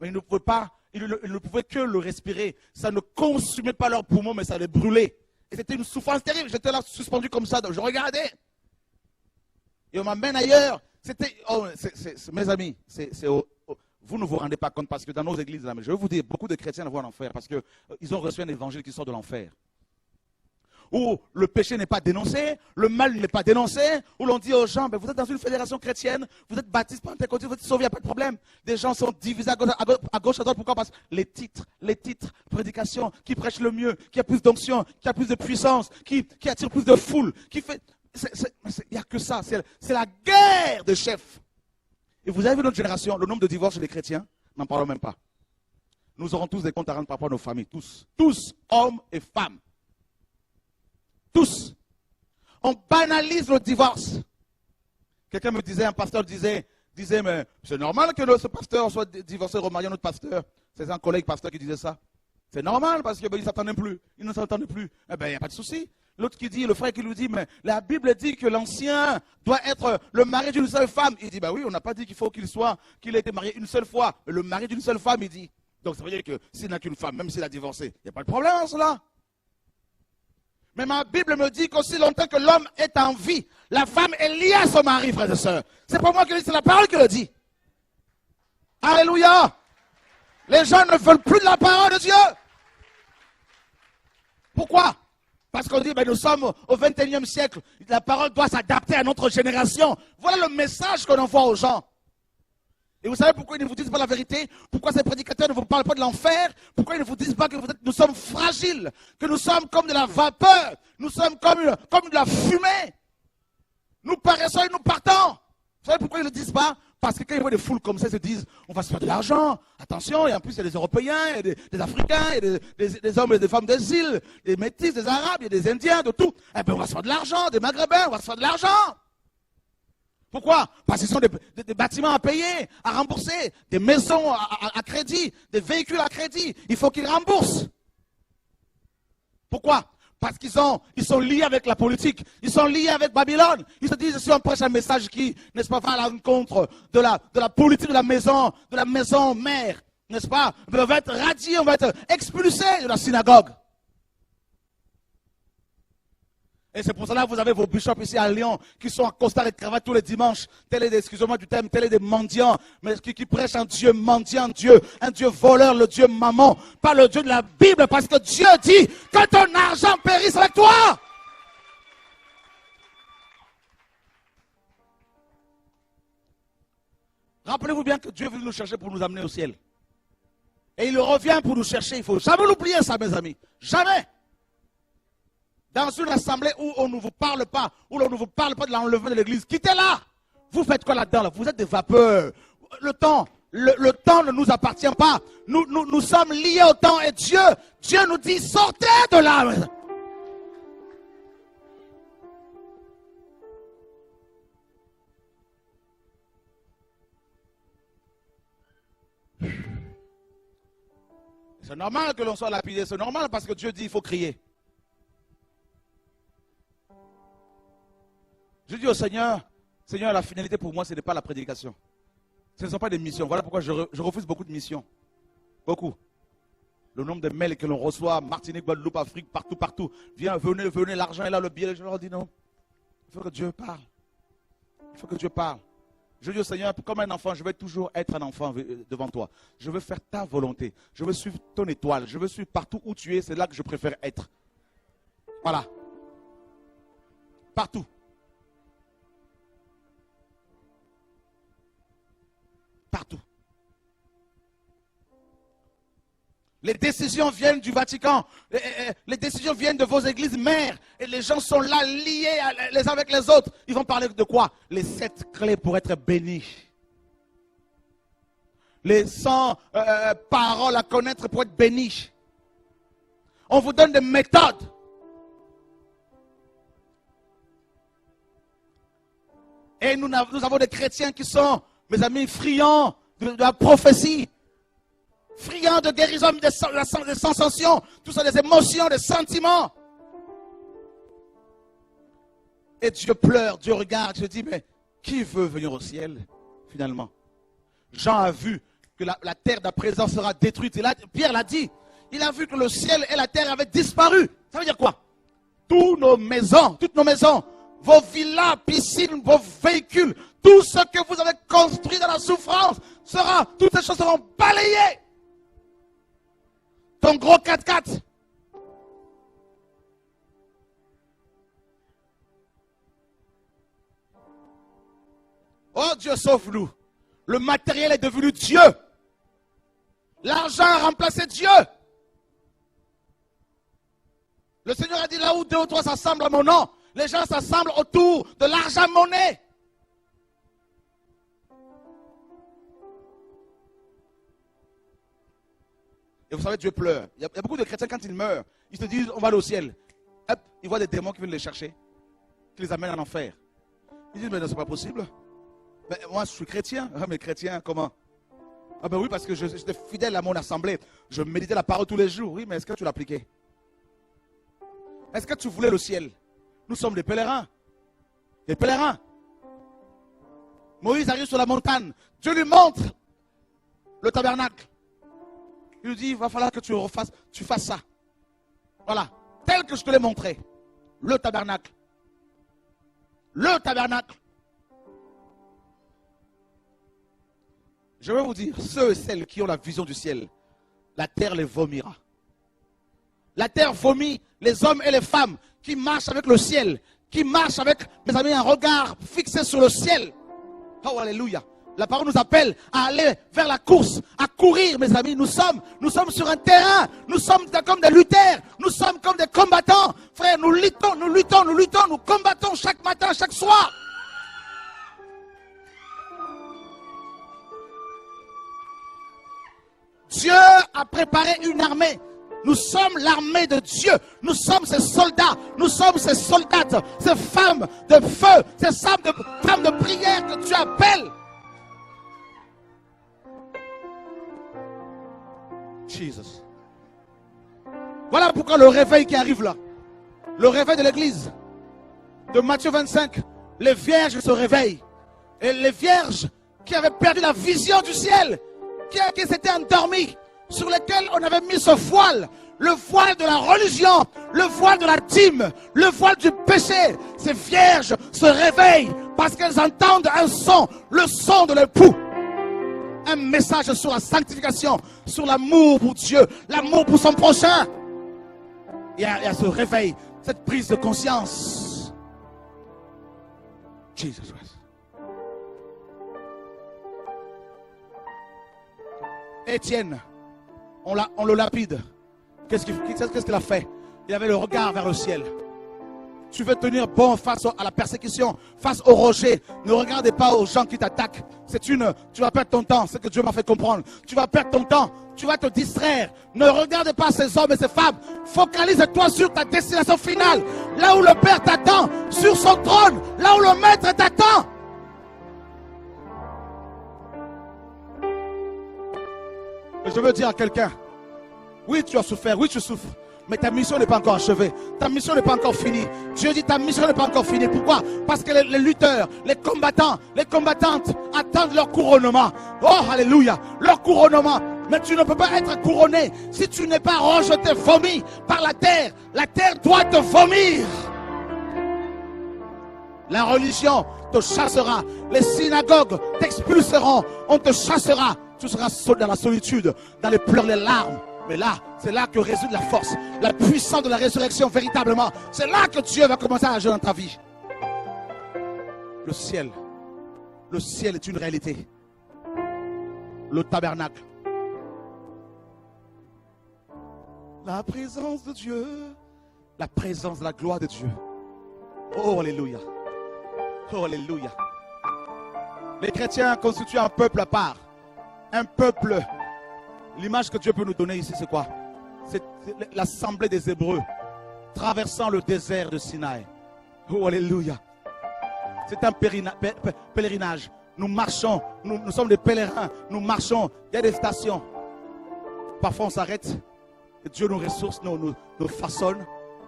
Mais ils ne pouvaient que le respirer. Ça ne consumait pas leurs poumons, mais ça les brûlait. Et c'était une souffrance terrible. J'étais là suspendu comme ça. Je regardais. Et on m'amène ailleurs. Mes amis, vous ne vous rendez pas compte parce que dans nos églises, là, mais je vais vous dire, beaucoup de chrétiens vont en enfer parce qu'ils ont reçu un évangile qui sort de l'enfer. où le péché n'est pas dénoncé, le mal n'est pas dénoncé, où l'on dit aux gens, ben, vous êtes dans une fédération chrétienne, vous êtes baptiste, pentecôtiste, vous êtes sauvé, il n'y a pas de problème. Des gens sont divisés à gauche, à droite. Pourquoi? Parce que les titres, prédications, qui prêchent le mieux, qui a plus d'onction, qui a plus de puissance, qui attire plus de foule, qui fait... Il n'y a que ça, c'est la guerre de chefs. Et vous avez vu notre génération, le nombre de divorces chez les chrétiens, n'en parlons même pas. Nous aurons tous des comptes à rendre par rapport à nos familles, tous, hommes et femmes. Tous. On banalise le divorce. Quelqu'un me disait, un pasteur disait, mais c'est normal que ce pasteur soit divorcé, remarié à notre pasteur. C'est un collègue pasteur qui disait ça. C'est normal parce qu'il ne s'attendait plus. Il ne s'attendait plus. Eh bien, il n'y a pas de souci. L'autre qui dit, le frère qui lui dit, mais la Bible dit que l'ancien doit être le mari d'une seule femme. Il dit, bah oui, on n'a pas dit qu'il faut qu'il ait été marié une seule fois. Mais le mari d'une seule femme, il dit. Donc ça veut dire que s'il n'a qu'une femme, même s'il a divorcé, il n'y a pas de problème en cela. Mais ma Bible me dit qu'aussi longtemps que l'homme est en vie, la femme est liée à son mari, frères et sœurs. C'est pas moi qui le dis, c'est la parole qui le dit. Alléluia. Les gens ne veulent plus de la parole de Dieu. Pourquoi? Parce qu'on dit, ben, nous sommes au 21e siècle. La parole doit s'adapter à notre génération. Voilà le message qu'on envoie aux gens. Et vous savez pourquoi ils ne vous disent pas la vérité? Pourquoi ces prédicateurs ne vous parlent pas de l'enfer? Pourquoi ils ne vous disent pas que nous sommes fragiles? Que nous sommes comme de la vapeur? Nous sommes comme de la fumée? Nous paraissons et nous partons. Vous savez pourquoi ils ne le disent pas? Parce que quand ils voient des foules comme ça, ils se disent, on va se faire de l'argent. Attention, et en plus il y a des Européens, il y a des Africains, il y a des hommes et des femmes des îles, des Métis, des Arabes, il y a des Indiens, de tout. Eh bien on va se faire de l'argent, des Maghrébins, on va se faire de l'argent. Pourquoi? Parce qu'ils ont des bâtiments à payer, à rembourser, des maisons à crédit, des véhicules à crédit. Il faut qu'ils remboursent. Pourquoi? Parce qu'ils sont liés avec la politique. Ils sont liés avec Babylone. Ils se disent, si on prêche un message qui, n'est-ce pas, va à l'encontre de la politique de la maison mère, n'est-ce pas? On va être radié, on va être expulsé de la synagogue. Et c'est pour cela que vous avez vos bishops ici à Lyon qui sont en costard et cravate tous les dimanches. Excusez-moi du terme, tel est des mendiants, mais qui prêchent un Dieu mendiant, un Dieu voleur, le Dieu maman, pas le Dieu de la Bible, parce que Dieu dit que ton argent périsse avec toi. Rappelez-vous bien que Dieu est venu nous chercher pour nous amener au ciel. Et il revient pour nous chercher. Il ne faut jamais l'oublier ça, mes amis. Jamais. Dans une assemblée où on ne vous parle pas, où l'on ne vous parle pas de l'enlèvement de l'église, quittez-la. Vous faites quoi là-dedans là? Vous êtes des vapeurs. Le temps ne nous appartient pas. Nous sommes liés au temps et Dieu nous dit, sortez de là. C'est normal que l'on soit lapidé, c'est normal parce que Dieu dit, il faut crier. Je dis au Seigneur, la finalité pour moi, ce n'est pas la prédication. Ce ne sont pas des missions. Voilà pourquoi je refuse beaucoup de missions. Beaucoup. Le nombre de mails que l'on reçoit, Martinique, Guadeloupe, Afrique, partout. Venez, l'argent est là, le billet. Je leur dis non. Il faut que Dieu parle. Il faut que Dieu parle. Je dis au Seigneur, comme un enfant, je vais toujours être un enfant devant toi. Je veux faire ta volonté. Je veux suivre ton étoile. Je veux suivre partout où tu es. C'est là que je préfère être. Voilà. Partout. Partout. Les décisions viennent du Vatican. Les décisions viennent de vos églises mères. Et les gens sont là, liés les uns avec les autres. Ils vont parler de quoi? Les 7 clés pour être bénis. Les 100 paroles à connaître pour être bénis. On vous donne des méthodes. Et nous avons des chrétiens qui sont, mes amis, friands de la prophétie. Friands de guérison, des sensations, tout ça, des émotions, des sentiments. Et Dieu pleure, Dieu regarde, Dieu dit, mais qui veut venir au ciel, finalement? Jean a vu que la terre d'à présent sera détruite. Et là, Pierre l'a dit, il a vu que le ciel et la terre avaient disparu. Ça veut dire quoi? Toutes nos maisons, vos villas, piscines, vos véhicules, tout ce que vous avez construit dans la souffrance, toutes ces choses seront balayées. Ton gros 4x4. Oh Dieu, sauve-nous. Le matériel est devenu Dieu. L'argent a remplacé Dieu. Le Seigneur a dit, là où 2 ou 3 s'assemblent à mon nom, les gens s'assemblent autour de l'argent monnaie. Et vous savez, Dieu pleure. Il y a beaucoup de chrétiens, quand ils meurent, ils se disent, on va aller au ciel. Hop, ils voient des démons qui viennent les chercher, qui les amènent en enfer. Ils disent, mais non, c'est pas possible. Mais moi, je suis chrétien. Ah, mais chrétien, comment? Ah ben oui, parce que j'étais fidèle à mon assemblée. Je méditais la parole tous les jours. Oui, mais est-ce que tu l'appliquais? Est-ce que tu voulais le ciel? Nous sommes des pèlerins. Des pèlerins. Moïse arrive sur la montagne. Dieu lui montre le tabernacle. Il lui dit, il va falloir que tu fasses ça. Voilà. Tel que je te l'ai montré. Le tabernacle. Le tabernacle. Je vais vous dire, ceux et celles qui ont la vision du ciel, la terre les vomira. La terre vomit les hommes et les femmes qui marchent avec le ciel, qui marchent avec, mes amis, un regard fixé sur le ciel. Oh, alléluia. La parole nous appelle à aller vers la course, à courir, mes amis. Nous sommes sur un terrain. Nous sommes comme des lutteurs. Nous sommes comme des combattants. Frère, nous luttons, nous combattons chaque matin, chaque soir. Dieu a préparé une armée. Nous sommes l'armée de Dieu. Nous sommes ces soldats. Nous sommes ces soldates, ces femmes de feu, ces femmes de prière que Dieu appelle. Jesus. Voilà pourquoi le réveil qui arrive là, le réveil de l'église de Matthieu 25, les vierges se réveillent. Et les vierges qui avaient perdu la vision du ciel, qui s'étaient endormies, sur lesquelles on avait mis ce voile, le voile de la religion, le voile de la dîme, le voile du péché. Ces vierges se réveillent parce qu'elles entendent un son, le son de l'époux. Un message sur la sanctification, sur l'amour pour Dieu, l'amour pour son prochain. Il y a ce réveil, cette prise de conscience. Jesus Christ. Étienne, on le lapide. Qu'est-ce qu'il a fait? Il avait le regard vers le ciel. Tu veux tenir bon face à la persécution, face au rejet. Ne regardez pas aux gens qui t'attaquent. Tu vas perdre ton temps, c'est ce que Dieu m'a fait comprendre. Tu vas perdre ton temps, tu vas te distraire. Ne regarde pas ces hommes et ces femmes. Focalise-toi sur ta destination finale. Là où le Père t'attend, sur son trône, là où le Maître t'attend. Et je veux dire à quelqu'un, oui tu as souffert, oui tu souffres. Mais ta mission n'est pas encore achevée. Ta mission n'est pas encore finie. Dieu dit ta mission n'est pas encore finie. Pourquoi? Parce que les lutteurs, les combattants, les combattantes attendent leur couronnement. Oh, alléluia. Leur couronnement. Mais tu ne peux pas être couronné si tu n'es pas rejeté, vomi par la terre. La terre doit te vomir. La religion te chassera. Les synagogues t'expulseront. On te chassera. Tu seras dans la solitude, dans les pleurs, les larmes. Mais là, c'est là que réside la force, la puissance de la résurrection véritablement. C'est là que Dieu va commencer à agir dans ta vie. Le ciel est une réalité. Le tabernacle. La présence de Dieu, la présence de la gloire de Dieu. Oh, alléluia. Oh, alléluia. Les chrétiens constituent un peuple à part. Un peuple. L'image que Dieu peut nous donner ici, c'est quoi? C'est l'assemblée des Hébreux traversant le désert de Sinaï. Oh, alléluia. C'est un pèlerinage. Nous marchons, nous sommes des pèlerins. Nous marchons, il y a des stations. Parfois on s'arrête. Et Dieu nous ressource, nous façonne,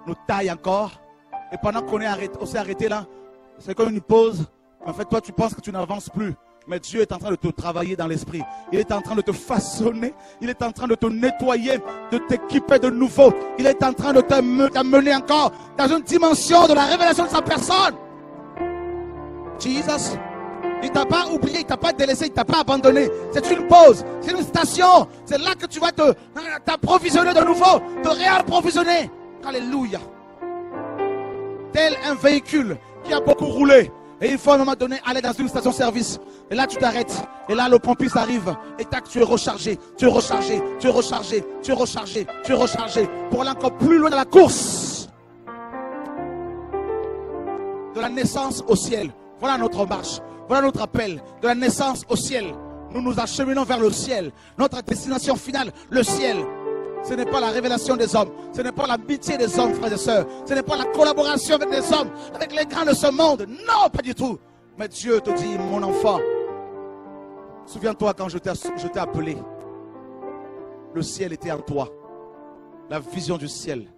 nous taille encore. Et pendant qu'on s'est arrêté là, c'est comme une pause. En fait, toi tu penses que tu n'avances plus. Mais Dieu est en train de te travailler dans l'esprit. Il est en train de te façonner. Il est en train de te nettoyer, de t'équiper de nouveau. Il est en train de t'amener encore dans une dimension de la révélation de sa personne. Jesus, il ne t'a pas oublié, il ne t'a pas délaissé, il ne t'a pas abandonné. C'est une pause, c'est une station. C'est là que tu vas t'approvisionner de nouveau, te réapprovisionner. Alléluia. Tel un véhicule qui a beaucoup roulé Et il faut à un moment donné aller dans une station-service. Et là, tu t'arrêtes. Et là, le pompiste arrive. Et tac, tu es rechargé. Tu es rechargé. Tu es rechargé. Tu es rechargé. Tu es rechargé. Pour aller encore plus loin dans la course. De la naissance au ciel. Voilà notre marche. Voilà notre appel. De la naissance au ciel. Nous nous acheminons vers le ciel. Notre destination finale, le ciel. Ce n'est pas la révélation des hommes. Ce n'est pas l'amitié des hommes, frères et sœurs. Ce n'est pas la collaboration avec les hommes, avec les grands de ce monde. Non, pas du tout. Mais Dieu te dit, mon enfant, souviens-toi quand je t'ai appelé. Le ciel était en toi. La vision du ciel.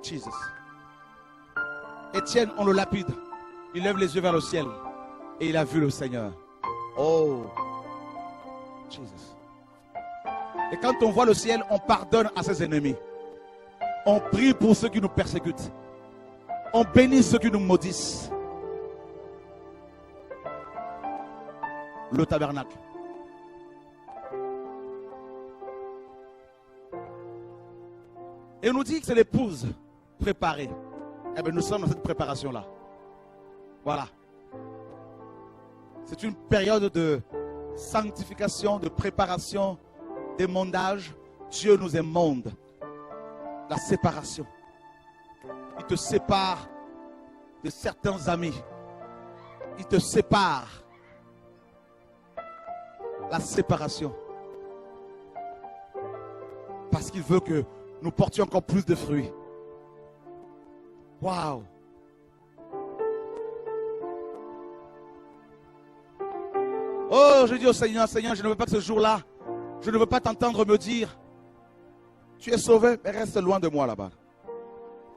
Jesus. Étienne, on le lapide. Il lève les yeux vers le ciel. Et il a vu le Seigneur. Oh. Jesus. Et quand on voit le ciel, on pardonne à ses ennemis. On prie pour ceux qui nous persécutent. On bénit ceux qui nous maudissent. Le tabernacle. Et on nous dit que c'est l'épouse préparée. Eh bien, nous sommes dans cette préparation-là. Voilà. C'est une période de sanctification, de préparation, d'émondage. Dieu nous émonde. La séparation. Il te sépare de certains amis. Il te sépare. La séparation. Parce qu'il veut que nous portions encore plus de fruits. Waouh! Oh, je dis au Seigneur, Seigneur, je ne veux pas que ce jour-là, je ne veux pas t'entendre me dire, tu es sauvé, mais reste loin de moi là-bas.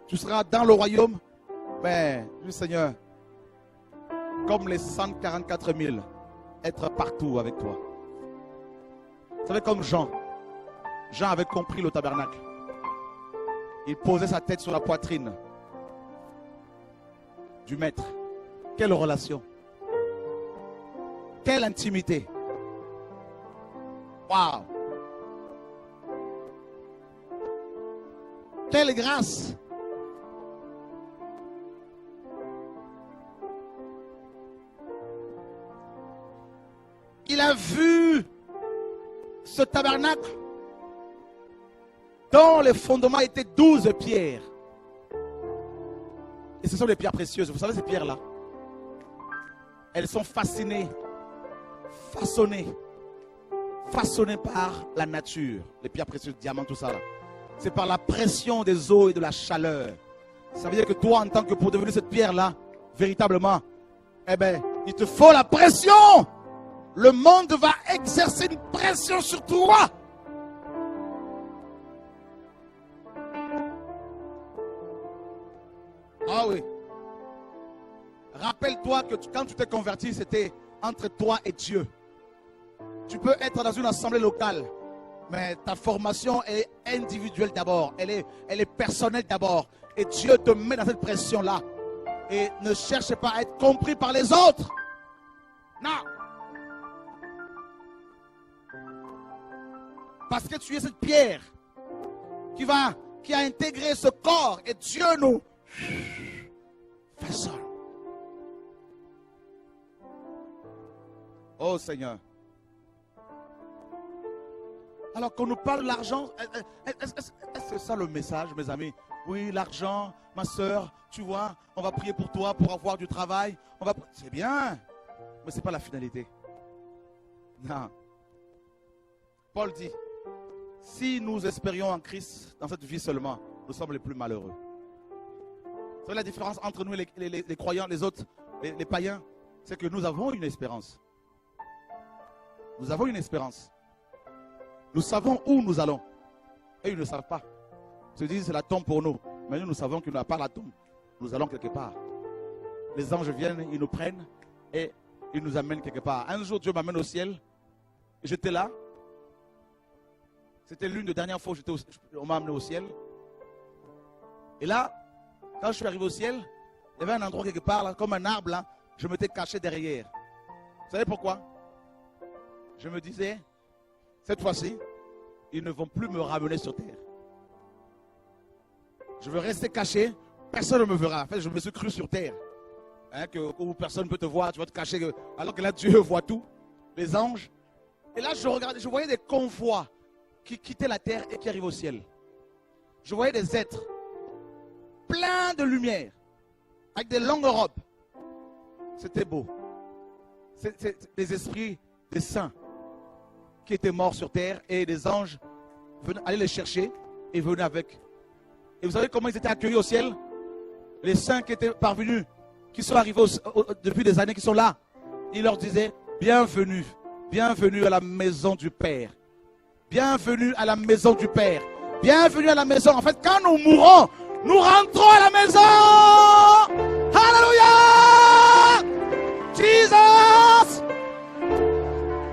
Tu seras dans le royaume, mais, je dis, Seigneur, comme les 144 000, être partout avec toi. Vous savez, comme Jean. Jean avait compris le tabernacle. Il posait sa tête sur la poitrine du maître. Quelle relation. Quelle intimité. Waouh. Quelle grâce. Il a vu ce tabernacle dont les fondements étaient 12 pierres. Et ce sont des pierres précieuses. Vous savez ces pierres-là, elles sont façonnées par la nature. Les pierres précieuses, diamants, tout ça là. C'est par la pression des eaux et de la chaleur. Ça veut dire que toi, en tant que pour devenir cette pierre-là, véritablement, eh bien, il te faut la pression. Le monde va exercer une pression sur toi. Ah oui. Rappelle-toi que quand tu t'es converti, c'était entre toi et Dieu. Tu peux être dans une assemblée locale, mais ta formation est individuelle d'abord. Elle est personnelle d'abord. Et Dieu te met dans cette pression-là. Et ne cherche pas à être compris par les autres. Non. Parce que tu es cette pierre qui a intégré ce corps. Et Dieu nous façonne. Oh Seigneur. Alors qu'on nous parle de l'argent, est-ce que c'est ça le message, mes amis? Oui, l'argent, ma soeur, tu vois, on va prier pour toi pour avoir du travail. C'est bien, mais ce n'est pas la finalité. Non. Paul dit, si nous espérions en Christ dans cette vie seulement, nous sommes les plus malheureux. Vous savez la différence entre nous et les croyants, les autres, les païens? C'est que nous avons une espérance. Nous avons une espérance. Nous savons où nous allons. Et ils ne savent pas. Ils se disent c'est la tombe pour nous. Mais nous savons qu'il n'y a pas la tombe. Nous allons quelque part. Les anges viennent, ils nous prennent et ils nous amènent quelque part. Un jour, Dieu m'amène au ciel. J'étais là. C'était l'une des dernières fois où on m'a amené au ciel. Et là, quand je suis arrivé au ciel, il y avait un endroit quelque part, là, comme un arbre, là, je m'étais caché derrière. Vous savez pourquoi? Je me disais, cette fois-ci, ils ne vont plus me ramener sur terre. Je veux rester caché, personne ne me verra. En fait, je me suis cru sur terre. hein, où personne ne peut te voir, tu vas te cacher, alors que là Dieu voit tout, les anges. Et là je voyais des convois qui quittaient la terre et qui arrivaient au ciel. Je voyais des êtres pleins de lumière, avec des longues robes. C'était beau. C'est des esprits, des saints qui étaient morts sur terre, et des anges allaient les chercher et venaient avec. Et vous savez comment ils étaient accueillis au ciel? Les saints qui étaient parvenus, qui sont arrivés depuis des années, qui sont là, ils leur disaient: bienvenue, bienvenue à la maison du Père. Bienvenue à la maison du Père. Bienvenue à la maison. En fait, quand nous mourrons, nous rentrons à la maison. Alléluia! Jesus!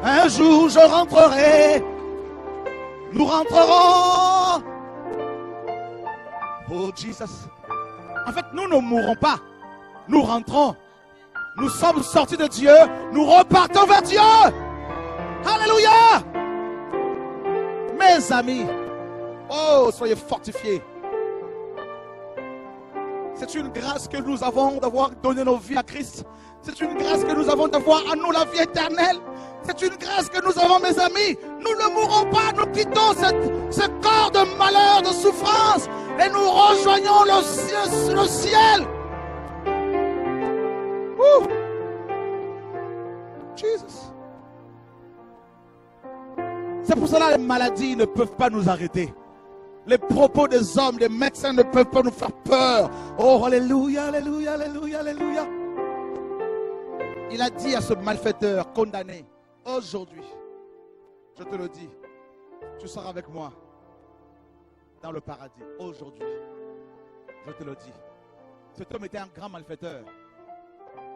Un jour je rentrerai. Nous rentrerons. Oh Jesus. En fait, nous ne mourrons pas. Nous rentrons. Nous sommes sortis de Dieu. Nous repartons vers Dieu. Alléluia! Mes amis, oh, soyez fortifiés. C'est une grâce que nous avons d'avoir donné nos vies à Christ. C'est une grâce que nous avons d'avoir à nous la vie éternelle. C'est une grâce que nous avons, mes amis. Nous ne mourrons pas, nous quittons ce corps de malheur, de souffrance, et nous rejoignons le ciel. Ouh. Jesus. C'est pour cela que les maladies ne peuvent pas nous arrêter. Les propos des hommes, des médecins ne peuvent pas nous faire peur. Oh, alléluia, alléluia, alléluia, alléluia. Il a dit à ce malfaiteur condamné: aujourd'hui, je te le dis, tu seras avec moi dans le paradis. Aujourd'hui, je te le dis. Cet homme était un grand malfaiteur.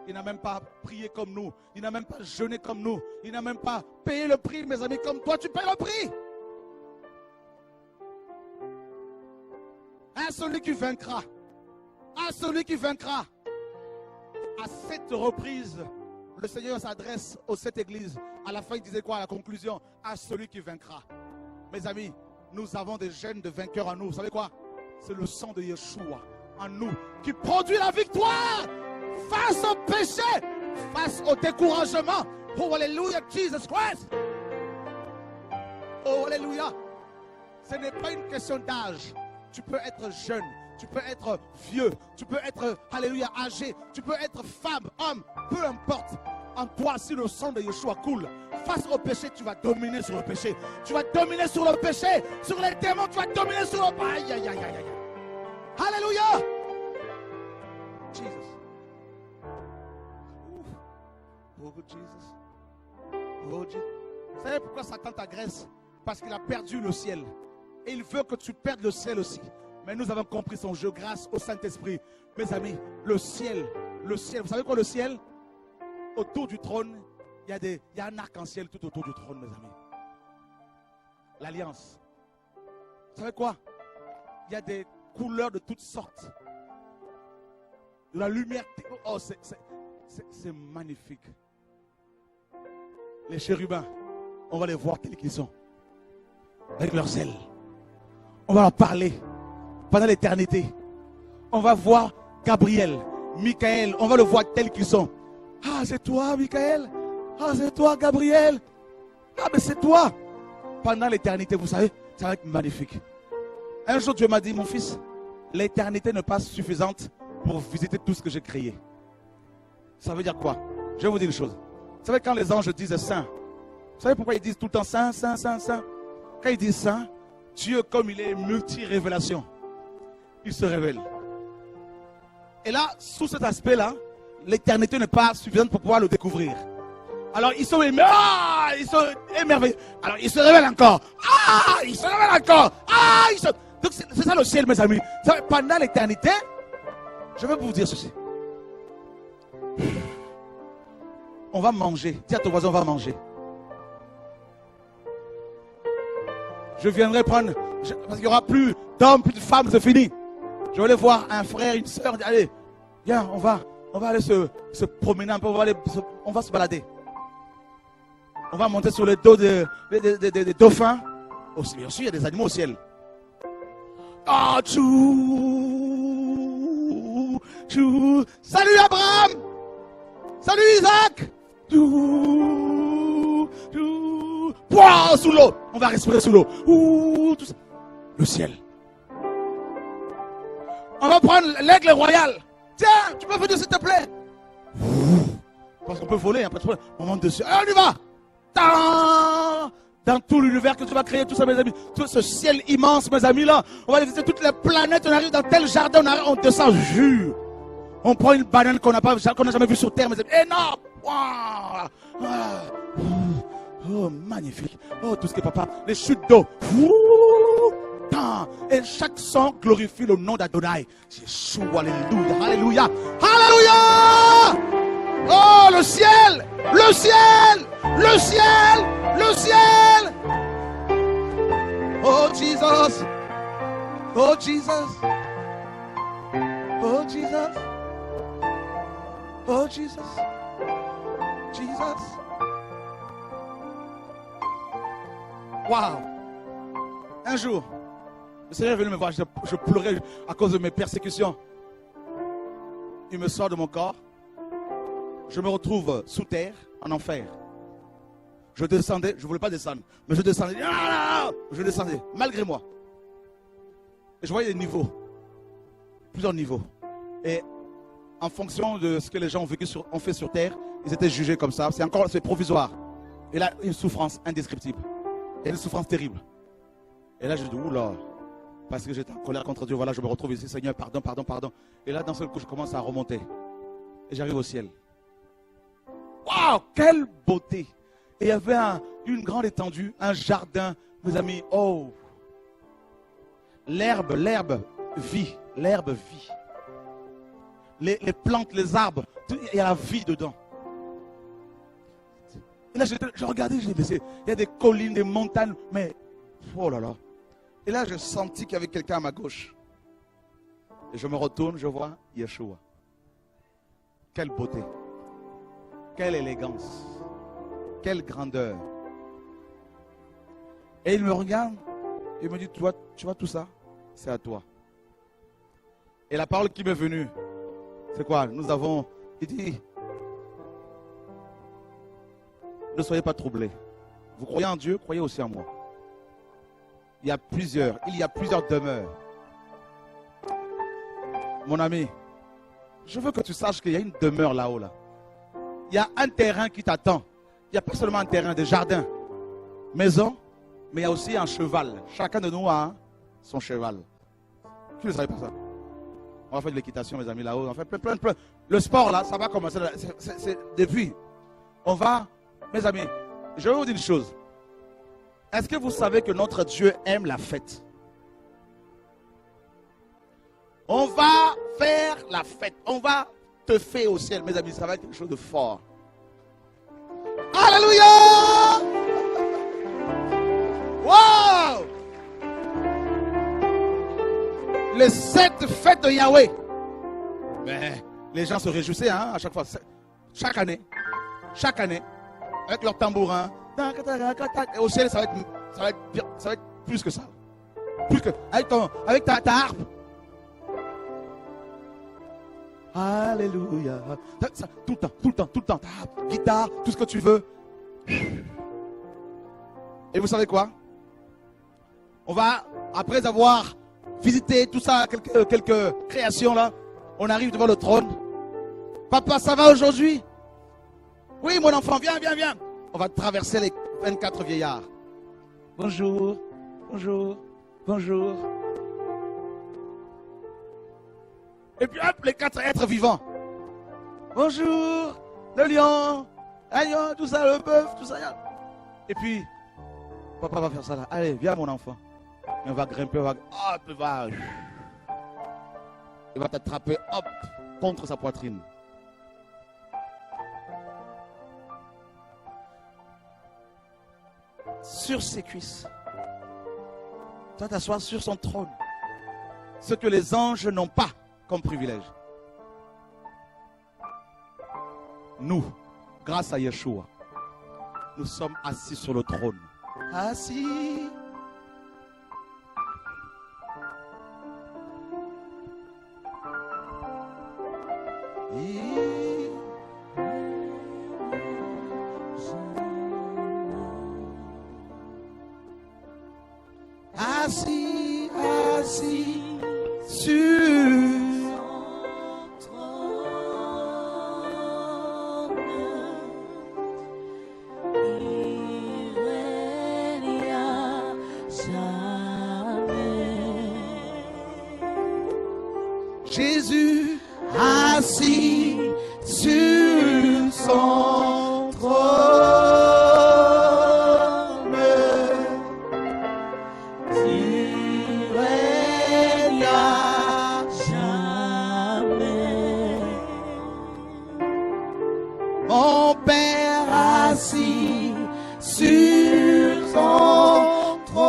Il n'a même pas prié comme nous. Il n'a même pas jeûné comme nous. Il n'a même pas payé le prix, mes amis, comme toi, tu payes le prix. À celui qui vaincra. À celui qui vaincra. À cette reprise, le Seigneur s'adresse aux sept églises. À la fin, il disait quoi à la conclusion? À celui qui vaincra. Mes amis, nous avons des gènes de vainqueurs en nous. Vous savez quoi? C'est le sang de Yeshua en nous qui produit la victoire. Face au péché, face au découragement. Oh, alléluia, Jesus Christ. Oh, alléluia. Ce n'est pas une question d'âge. Tu peux être jeune, tu peux être vieux, tu peux être, alléluia, âgé, tu peux être femme, homme, peu importe. En toi, si le sang de Yeshua coule, face au péché, tu vas dominer sur le péché. Tu vas dominer sur le péché, sur les démons, tu vas dominer sur le... Aïe, aïe, aïe, aïe, aïe. Alléluia. Jesus. Oh, Jesus. Oh, Jesus. Vous savez pourquoi Satan t'agresse? Parce qu'il a perdu le ciel. Et il veut que tu perdes le ciel aussi. Mais nous avons compris son jeu grâce au Saint-Esprit. Mes amis, le ciel. Vous savez quoi, le ciel? Autour du trône, il y a un arc-en-ciel tout autour du trône, mes amis. L'alliance. Vous savez quoi? Il y a des couleurs de toutes sortes. De la lumière. Oh, c'est magnifique. Les chérubins, on va les voir tels qu'ils sont. Avec leurs ailes. On va leur parler pendant l'éternité. On va voir Gabriel, Michael, on va le voir tel qu'ils sont. Ah, c'est toi, Michael. Ah, c'est toi, Gabriel. Ah, mais c'est toi. Pendant l'éternité, vous savez, ça va être magnifique. Un jour, Dieu m'a dit: mon fils, l'éternité n'est pas suffisante pour visiter tout ce que j'ai créé. Ça veut dire quoi? Je vais vous dire une chose. Vous savez, quand les anges disent saint, vous savez pourquoi ils disent tout le temps saint, saint, saint, saint? Quand ils disent saint, Dieu, comme il est multi-révélation, il se révèle. Et là, sous cet aspect-là, l'éternité n'est pas suffisante pour pouvoir le découvrir. Alors ils sont émerveillés. Alors ils se révèlent encore. Ah, ils se révèlent encore. Ah, donc c'est ça le ciel, mes amis. Pendant l'éternité, je vais vous dire ceci. On va manger. Dis à ton voisin, on va manger. Je viendrai prendre, parce qu'il n'y aura plus d'hommes, plus de femmes, c'est fini. Je vais aller voir un frère, une soeur, allez, viens, on va aller se promener un peu, on va se balader. On va monter sur le dos des dauphins. Aussi, bien sûr, il y a des animaux au ciel. Ah, tchou, tchou. Salut Abraham! Salut Isaac. Pouah, sous l'eau. On va respirer sous l'eau. Tout ça. Le ciel. On va prendre l'aigle royal. Tiens, tu peux venir s'il te plaît. Parce qu'on peut voler, hein, pas de problème. On monte dessus. Allez, on y va. Dans tout l'univers que tu vas créer, tout ça, mes amis. Tout ce ciel immense, mes amis, là. On va visiter toutes les planètes. On arrive dans tel jardin, on descend, jure. On prend une banane qu'on n'a jamais vue sur Terre, mes amis. Énorme. Wow. Oh, magnifique. Oh, tout ce qui est papa. Les chutes d'eau. Et chaque son glorifie le nom d'Adonai. Jésus, alléluia, alléluia, alléluia. Oh, le ciel, le ciel, le ciel, le ciel. Oh, Jesus. Oh, Jesus. Oh, Jesus. Oh, Jesus. Jesus. Wow. Un jour, le Seigneur est venu me voir, je pleurais à cause de mes persécutions. Il me sort de mon corps. Je me retrouve sous terre, en enfer. Je descendais, je ne voulais pas descendre, mais je descendais. Je descendais, malgré moi. Et je voyais des niveaux, plusieurs niveaux. Et en fonction de ce que les gens ont fait sur terre, ils étaient jugés comme ça. C'est provisoire. Et là, une souffrance indescriptible. Et une souffrance terrible. Et là, je dis, oula, parce que j'étais en colère contre Dieu. Voilà, je me retrouve ici, Seigneur, pardon, pardon, pardon. Et là, d'un seul coup, je commence à remonter. Et j'arrive au ciel. Waouh, quelle beauté! Et il y avait une grande étendue, un jardin, mes amis. Oh! L'herbe vit. L'herbe vit. Les plantes, les arbres, il y a la vie dedans. Et là, je regardais, je disais, il y a des collines, des montagnes, mais, oh là là. Et là, je sentis qu'il y avait quelqu'un à ma gauche. Et je me retourne, je vois Yeshua. Quelle beauté. Quelle élégance. Quelle grandeur. Et il me regarde, et il me dit, tu vois tout ça? C'est à toi. Et la parole qui m'est venue, c'est quoi? Il dit, ne soyez pas troublés. Vous croyez en Dieu, croyez aussi en moi. Il y a plusieurs demeures. Mon ami, je veux que tu saches qu'il y a une demeure là-haut. Là. Il y a un terrain qui t'attend. Il n'y a pas seulement un terrain de jardin, maison, mais il y a aussi un cheval. Chacun de nous a son cheval. Qui ne savait pas ça? On va faire de l'équitation, mes amis, là-haut. On fait plein. Le sport, là, ça va commencer. C'est depuis. On va, mes amis, je vais vous dire une chose. Est-ce que vous savez que notre Dieu aime la fête? On va faire la fête. On va te faire au ciel, mes amis. Ça va être quelque chose de fort. Alléluia! Wow! Les 7 fêtes de Yahweh. Mais les gens se réjouissaient à chaque fois. Chaque année, avec leur tambourin. Et au ciel, ça va être plus que ça. Plus que avec ta harpe. Alléluia. Tout le temps. Ta harpe, guitare, tout ce que tu veux. Et vous savez quoi? On va, après avoir visité tout ça, quelques créations là, on arrive devant le trône. Papa, ça va aujourd'hui? Oui, mon enfant, viens. On va traverser les 24 vieillards. Bonjour. Et puis hop, les 4 êtres vivants. Bonjour, le lion, tout ça, le bœuf, tout ça. Et puis, papa va faire ça là. Allez, viens mon enfant. Et on va grimper, il va t'attraper, hop, contre sa poitrine. Sur ses cuisses. Tu vas t'asseoir sur son trône. Ce que les anges n'ont pas comme privilège. Nous, grâce à Yeshua, nous sommes assis sur le trône. Assis. assis, assis sur Jésus assis sur son trône. Tu règnes à jamais. Mon Père assis sur son trône.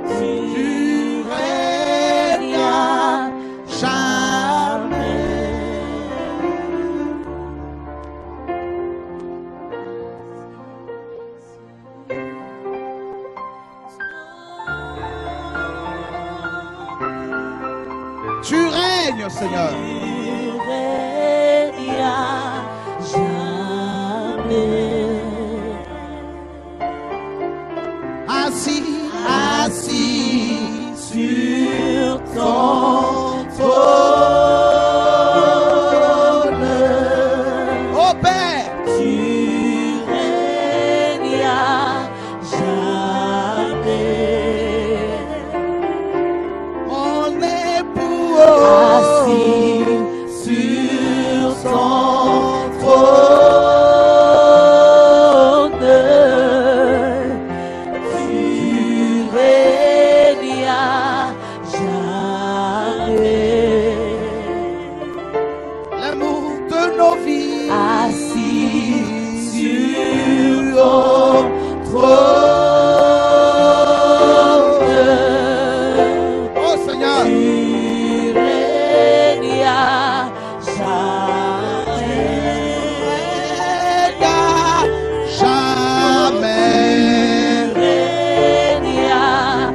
Tu règnes à jamais. Tu règnes, Seigneur. Tu règnes à jamais. Assis, assis Sur ton trône. Ô Père, tu règnes à jamais. mon époux Assis sur son trône, tu règnes à jamais. l'amour de nos vies. Assis sur ton trône, Oh Seigneur, tu règnes à jamais. jamais. Règne à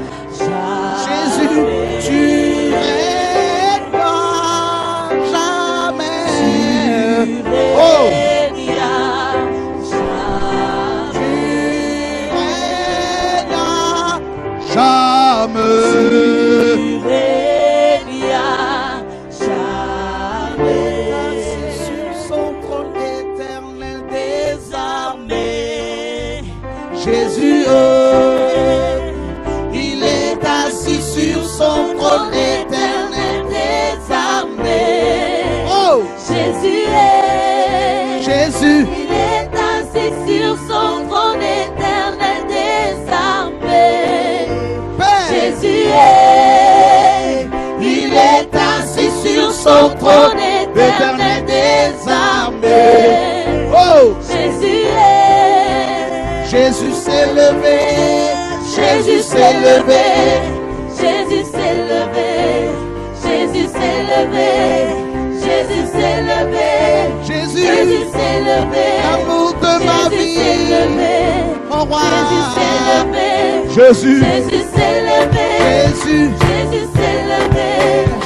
Jésus, jamais. tu règnes à jamais. Oh, Règne à tu jamais. règnes à jamais. Règne à jamais. Sur son trône éternel des armées. Jésus, il est assis sur son trône éternel des armées. Oh, Jésus Jésus, il est assis sur son trône éternel des armées. Père, Jésus il est assis sur son trône éternel des armées. oh, Jésus Jésus s'est levé, Jésus s'est levé, Jésus s'est levé, Jésus s'est levé, Jésus s'est levé, Jésus, Jésus s'est levé, l'amour de ma Jésus s'est vie, levé, mon roi, Jésus s'est levé, Jésus, Jésus s'est levé, Jésus, Jésus s'est levé,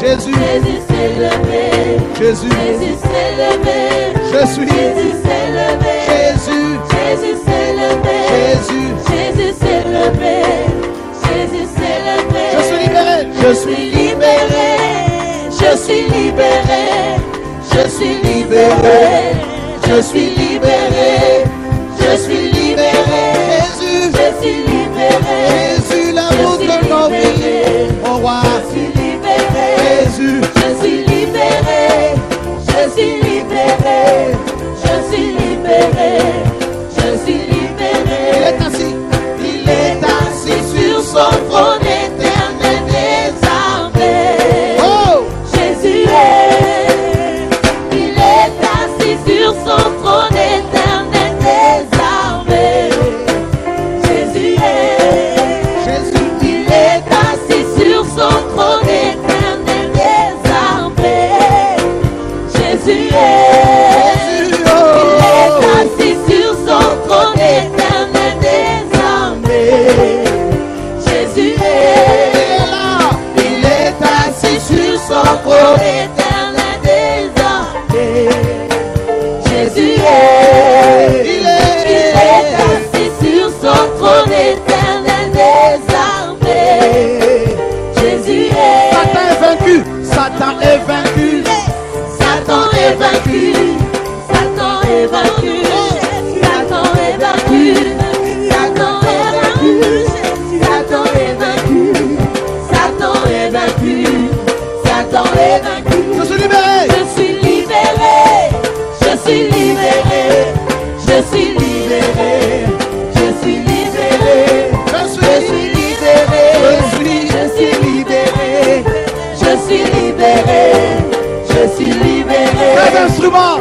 Jésus, Jésus s'est levé, Jésus, Jésus s'est levé, je suis Jésus s'est levé, Jésus, Jésus s'est levé, Jésus, Jésus s'est levé, Jésus s'est levé. je suis libéré, Je suis libéré, je suis libéré, je suis libéré, je suis libéré, je suis libéré, Jésus, je suis libéré, Jésus, l'amour de nos vies, mon roi, je suis libéré, Jésus, je suis libéré, je suis libéré, je suis libéré, je suis libéré. il est assis, Il est assis sur son trône éternel des armées. oh, Jésus il est assis sur son trône éternel des armées. Jésus il est assis sur son trône éternel des armées. Jésus Jésus, il oh, est assis sur son trône éternel des armées. Jésus il est là, il est assis sur son trône éternel des armées. Jésus il est assis suis libéré, je suis libéré, je suis libéré, je suis libéré, je suis libéré, je suis libéré. Les instruments.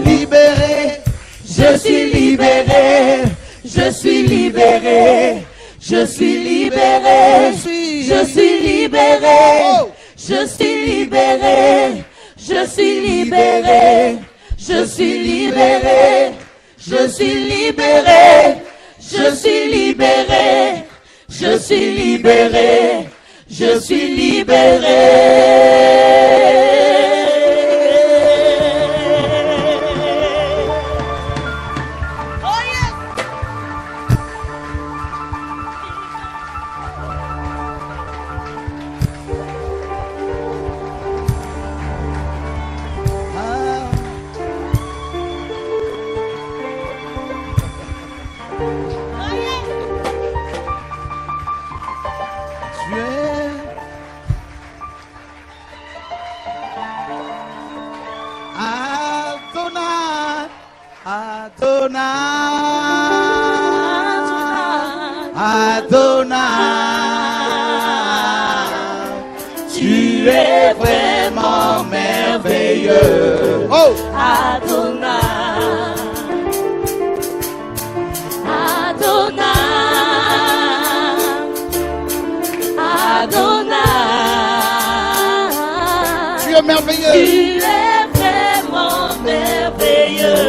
Libéré, je suis libéré, je suis libéré, je suis libéré, je suis libéré, je suis libéré, je suis libéré, je suis libéré, je suis libéré, je suis libéré, je suis libéré, je suis libéré. Tu es vraiment merveilleux. Oh! Adonai, Adonai, Adonai. Tu es merveilleux. Tu es vraiment merveilleux.